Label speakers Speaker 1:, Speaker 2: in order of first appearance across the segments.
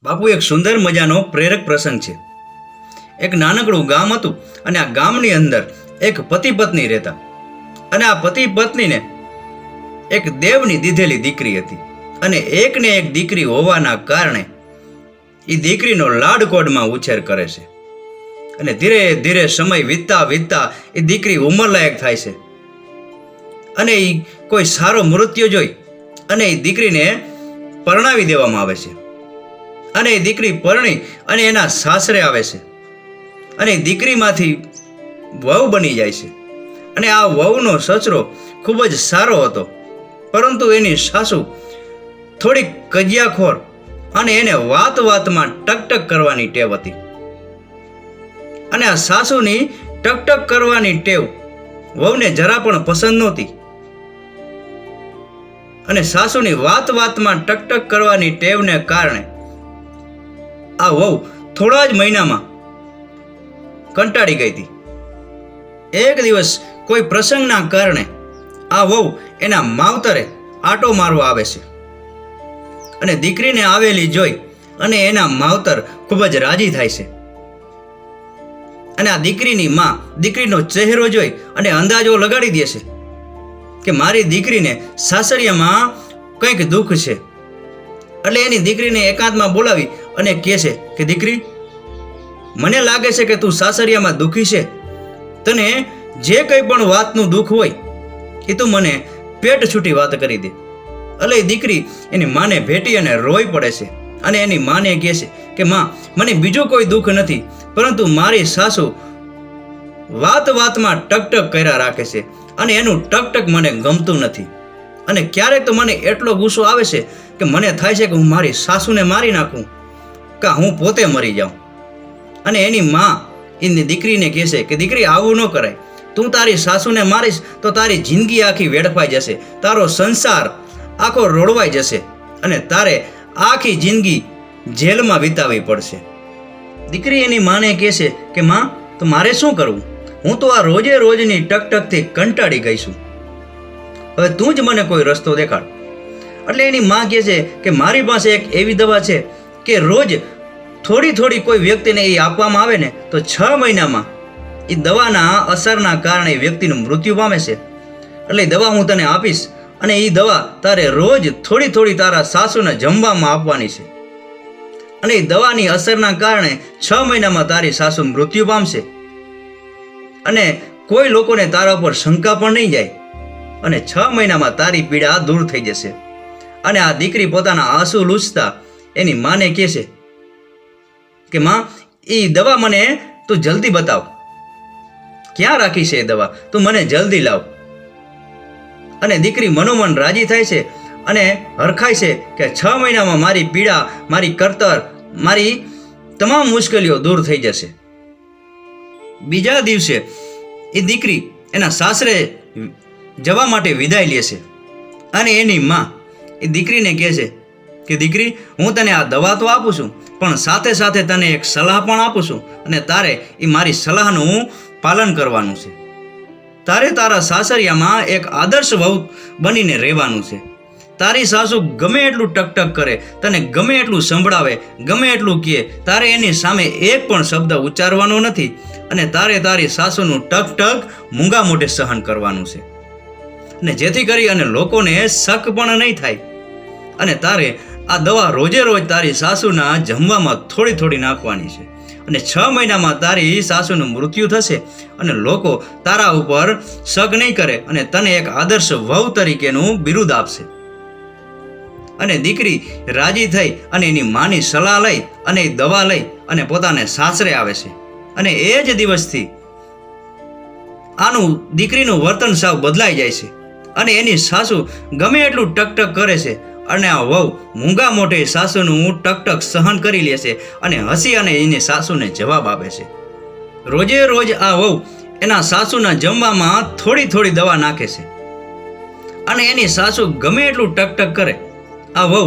Speaker 1: બાપુ, એક સુંદર મજાનો પ્રેરક પ્રસંગ છે. એક નાનકડું ગામ હતું અને આ ગામની અંદર એક પતિ પત્ની રહેતા. અને આ પતિ પત્નીને એક દેવની દીધેલી દીકરી હતી. અને એકને એક દીકરી હોવાના કારણે એ દીકરીનો લાડકોડમાં ઉછેર કરે છે. અને ધીરે ધીરે સમય વીતતા વીતતા એ દીકરી ઉંમરલાયક થાય છે. અને એ કોઈ સારો મૃત્યુ જોઈ અને એ દીકરીને પરણાવી દેવામાં આવે છે. અને એ દીકરી પરણી અને એના સાસરે આવે છે. અને દીકરીમાંથી વહુ બની જાય છે. અને આ વહુનો સસરો ખૂબ જ સારો હતો, પરંતુ એની સાસુ થોડીક કજિયાખોર અને એને વાત વાતમાં ટકટક કરવાની ટેવ હતી. અને આ સાસુની ટકટક કરવાની ટેવ વહુને જરા પણ પસંદ નહોતી. અને સાસુની વાત વાતમાં ટકટક કરવાની ટેવને કારણે આ વહુ થોડા જ મહિનામાં કંટાળી ગઈ હતી. એક દિવસ કોઈ પ્રસંગના કારણે આ વહુ એના માવતરે આંટો મારવા આવે છે. અને દીકરીને આવેલી જોઈ અને એના માવતર ખૂબ જ રાજી થાય છે. અને આ દીકરીની માં દીકરીનો ચહેરો જોઈ અને અંદાજો લગાડી દે છે કે મારી દીકરીને સાસરિયામાં કંઈક દુઃખ છે. એટલે એની દીકરીને એકાંતમાં બોલાવી અને કહે છે કે દીકરી, મને લાગે છે કે તું સાસરિયામાં દુઃખી છે. તને જે કંઈ પણ વાતનું દુઃખ હોય એ તું મને પેટ છૂટી વાત કરી દે. એટલે એ દીકરી એની માને ભેટી અને રોઈ પડે છે. અને એની માને કહે છે કે માં, મને બીજું કોઈ દુઃખ નથી, પરંતુ મારી સાસુ વાત વાતમાં ટકટક કર્યા રાખે છે અને એનું ટકટક મને ગમતું નથી. અને ક્યારેક તો મને એટલો ગુસ્સો આવે છે કે મને થાય છે કે હું મારી સાસુને મારી નાખું કે હું પોતે મરી જાઉં. અને એની માં એની દીકરીને કહે છે કે દીકરી, આવું ન કરાય. તું તારી સાસુને મારીશ તો તારી જિંદગી આખી વેડફાઈ જશે, તારો સંસાર આખો રોડવાઈ જશે અને તારે આખી જિંદગી જેલમાં વિતાવવી પડશે. દીકરી એની માને કહે છે કે માં, તો મારે શું કરવું? હું તો આ રોજે રોજની ટકટકથી કંટાળી ગઈ છું. હવે તું જ મને કોઈ રસ્તો દેખાડ. એટલે એની માં કહે છે કે મારી પાસે એક એવી દવા છે કે રોજ થોડી થોડી કોઈ વ્યક્તિને એ આપવામાં આવે ને તો 6 મહિનામાં એ દવાના અસરના કારણે વ્યક્તિનું મૃત્યુ પામે છે. એટલે એ દવા હું તને આપીશ અને એ દવા તારે રોજ થોડી થોડી તારા સાસુને જમવામાં આપવાની છે. અને એ દવાની અસરના કારણે 6 મહિનામાં તારી સાસુ મૃત્યુ પામશે. અને કોઈ લોકોને તારા ઉપર શંકા પણ નહીં જાય. અને 6 મહિનામાં તારી પીડા દૂર થઈ જશે. અને આ દીકરી પોતાના આંસુ લૂછતા એની માને કહે છે કે માં, એ દવા મને તું જલ્દી બતાવ. ક્યાં રાખી છે એ દવા? તું મને જલ્દી લાવ. અને દીકરી મનોમન રાજી થાય છે અને હરખાય છે કે 6 મહિનામાં મારી પીડા, મારી કરતર, મારી તમામ મુશ્કેલીઓ દૂર થઈ જશે. બીજા દિવસે એ દીકરી એના સાસરે જવા માટે વિદાય લે છે. અને એની માં એ દીકરીને કહે છે કે દીકરી, હું તને આ દવા તો આપું છું, પણ સાથે સાથે તને એક સલાહ પણ આપું છું. અને તારે એ મારી સલાહનું પાલન કરવાનું છે. તારે તારા સાસરિયામાં એક આદર્શ વહુ બનીને રહેવાનું છે. તારી સાસુ ગમે એટલું ટકટક કરે, તને ગમે એટલું સંભળાવે, ગમે એટલું કહે, તારે એની સામે એક પણ શબ્દ ઉચ્ચારવાનો નથી. અને તારે તારી સાસુનું ટકટક મૂંગા મોઢે સહન કરવાનું છે. અને જેથી કરી અને લોકોને શક પણ નહીં થાય. અને તારે આ દવા રોજે રોજ તારી સાસુના જમવામાં થોડી થોડી નાખવાની છે. અને 6 મહિનામાં તારી સાસુનું મૃત્યુ થશે અને લોકો તારા ઉપર શક નહીં કરે અને તને એક આદર્શ વહુ તરીકેનું બિરુદ આપશે. અને દીકરી રાજી થઈ અને એની માની સલાહ લઈ અને એ દવા લઈ અને પોતાને સાસરે આવે છે. અને એ જ દિવસથી આનું દીકરીનું વર્તન સાવ બદલાઈ જાય છે. અને એની સાસુ ગમે એટલું ટકટક કરે છે અને આ વહુ મૂંગા મોઢે સાસુનું ટકટક સહન કરી લે છે અને હસી અને એની સાસુને જવાબ આપે છે. રોજે રોજ આ વહુ એના સાસુના જમવામાં થોડી થોડી દવા નાખે છે. અને એની સાસુ ગમે એટલું ટકટક કરે, આ વહુ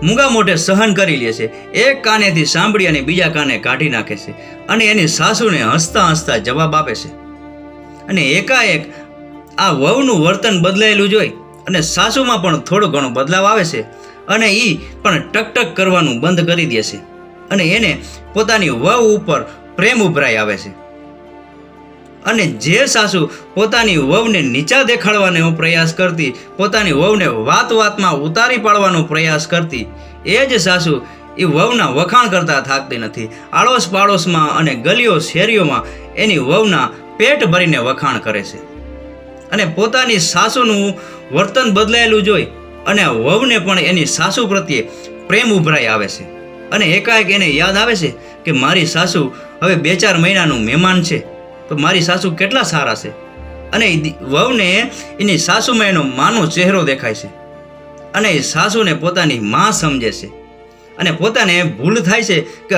Speaker 1: મૂંગા મોઢે સહન કરી લે છે. એક કાનેથી સાંભળી અને બીજા કાને કાઢી નાખે છે. અને એની સાસુને હસતા હસતા જવાબ આપે છે. અને એકાએક આ વહુનું વર્તન બદલાયેલું જોઈ અને સાસુમાં પણ થોડો ઘણો બદલાવ આવે છે. અને એ પણ ટકટક કરવાનું બંધ કરી દે છે અને એને પોતાની વહુ ઉપર પ્રેમ ઉભરાઈ આવે છે. અને જે સાસુ પોતાની વહુને નીચા દેખાડવાનો પ્રયાસ કરતી, પોતાની વહુને વાત વાતમાં ઉતારી પાડવાનો પ્રયાસ કરતી, એ જ સાસુ એ વહુના વખાણ કરતા થાકતી નથી. આડોશ પાડોશમાં અને ગલીઓ શેરીઓમાં એની વહુના પેટ ભરીને વખાણ કરે છે. અને પોતાની સાસુનું વર્તન બદલાયેલું જોઈ અને વહુને પણ એની સાસુ પ્રત્યે પ્રેમ ઉભરાઈ આવે છે. અને એકાએક એને યાદ આવે છે કે મારી સાસુ હવે 2-4 મહિનાનું મહેમાન છે, તો મારી સાસુ કેટલા સારા છે. અને વહુને એની સાસુમાં એનો માનો ચહેરો દેખાય છે અને એ સાસુને પોતાની માં સમજે છે. અને પોતાને ભૂલ થાય છે કે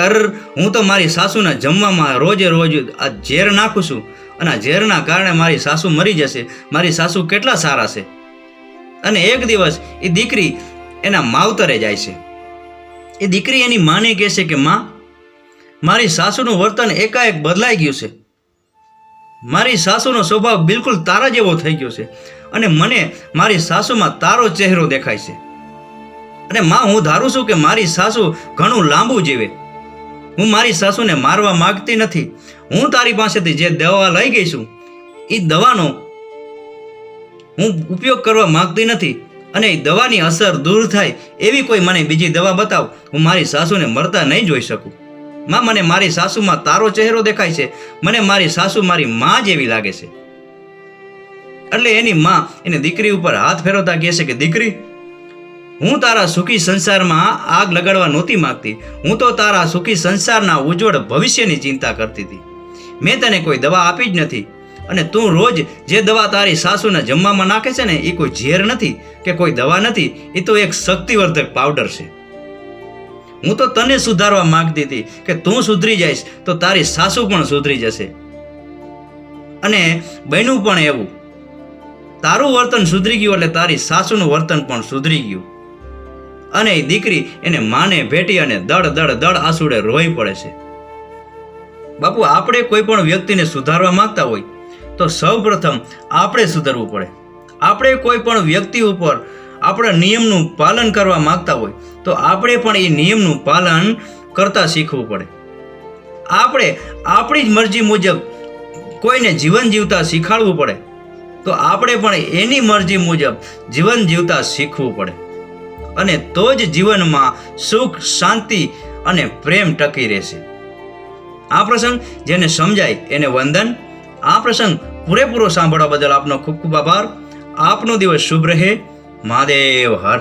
Speaker 1: હું તો મારી સાસુના જમવામાં રોજે રોજ આ ઝેર નાખું છું અને આ ઝેરના કારણે મારી સાસુ મરી જશે. મારી સાસુ કેટલા સારા છે. અને એક દિવસ એ દીકરી એના માવતરે જાય છે. એ દીકરી એની માને કહે છે કે માં, મારી સાસુનું વર્તન એકાએક બદલાઈ ગયું છે. મારી સાસુનો સ્વભાવ બિલકુલ તારા જેવો થઈ ગયો છે અને મને મારી સાસુમાં તારો ચહેરો દેખાય છે. અને માં, હું ધારું છું કે મારી સાસુ ઘણું લાંબુ જીવે. હું મારી સાસુને મારવા માંગતી નથી. હું તારી પાસેથી જે દવા લઈ ગઈ છું એ દવાનો હું ઉપયોગ કરવા માંગતી નથી. અને એ દવાની અસર દૂર થાય એવી કોઈ મને બીજી દવા બતાવ. હું મારી સાસુને મરતા નહીં જોઈ શકું. માં, મને મારી સાસુમાં તારો ચહેરો દેખાય છે. મને મારી સાસુ મારી માં જેવી લાગે છે. એટલે એની માં એને દીકરી ઉપર હાથ ફેરવતા કહે છે કે દીકરી, હું તારા સુખી સંસારમાં આગ લગાડવા નહોતી માંગતી. હું તો તારા સુખી સંસારના ઉજ્જવળ ભવિષ્યની ચિંતા કરતી હતી. મેં તને કોઈ દવા આપી જ નથી. અને તું રોજ જે દવા તારી સાસુના જમવામાં નાખે છે ને, એ કોઈ ઝેર નથી કે કોઈ દવા નથી. એ તો એક શક્તિવર્ધક પાવડર છે. હું તો તને સુધારવા માંગતી હતી કે તું સુધરી જઈશ તો તારી સાસુ પણ સુધરી જશે. અને બન્યું પણ એવું. તારું વર્તન સુધરી ગયું એટલે તારી સાસુનું વર્તન પણ સુધરી ગયું. અને એ દીકરી એને માને ભેટી અને દડ આંસુડે રોઈ પડે છે. બાપુ, આપણે કોઈ પણ વ્યક્તિને સુધારવા માંગતા હોય તો સૌપ્રથમ આપણે સુધરવું પડે. આપણે કોઈ પણ વ્યક્તિ ઉપર આપણા નિયમનું પાલન કરવા માંગતા હોય તો આપણે પણ એ નિયમનું પાલન કરતા શીખવું પડે. આપણે આપણી જ મરજી મુજબ કોઈને જીવન જીવતા શીખવાડવું પડે તો આપણે પણ એની મરજી મુજબ જીવન જીવતા શીખવું પડે. અને તો જ જીવનમાં સુખ, શાંતિ અને પ્રેમ ટકી રહેશે. આ પ્રસંગ જેને સમજાય એને વંદન. આ પ્રસંગ પૂરેપૂરો સાંભળવા બદલ આપનો ખૂબ ખૂબ આભાર. આપનો દિવસ શુભ રહે. મહાદેવ હર.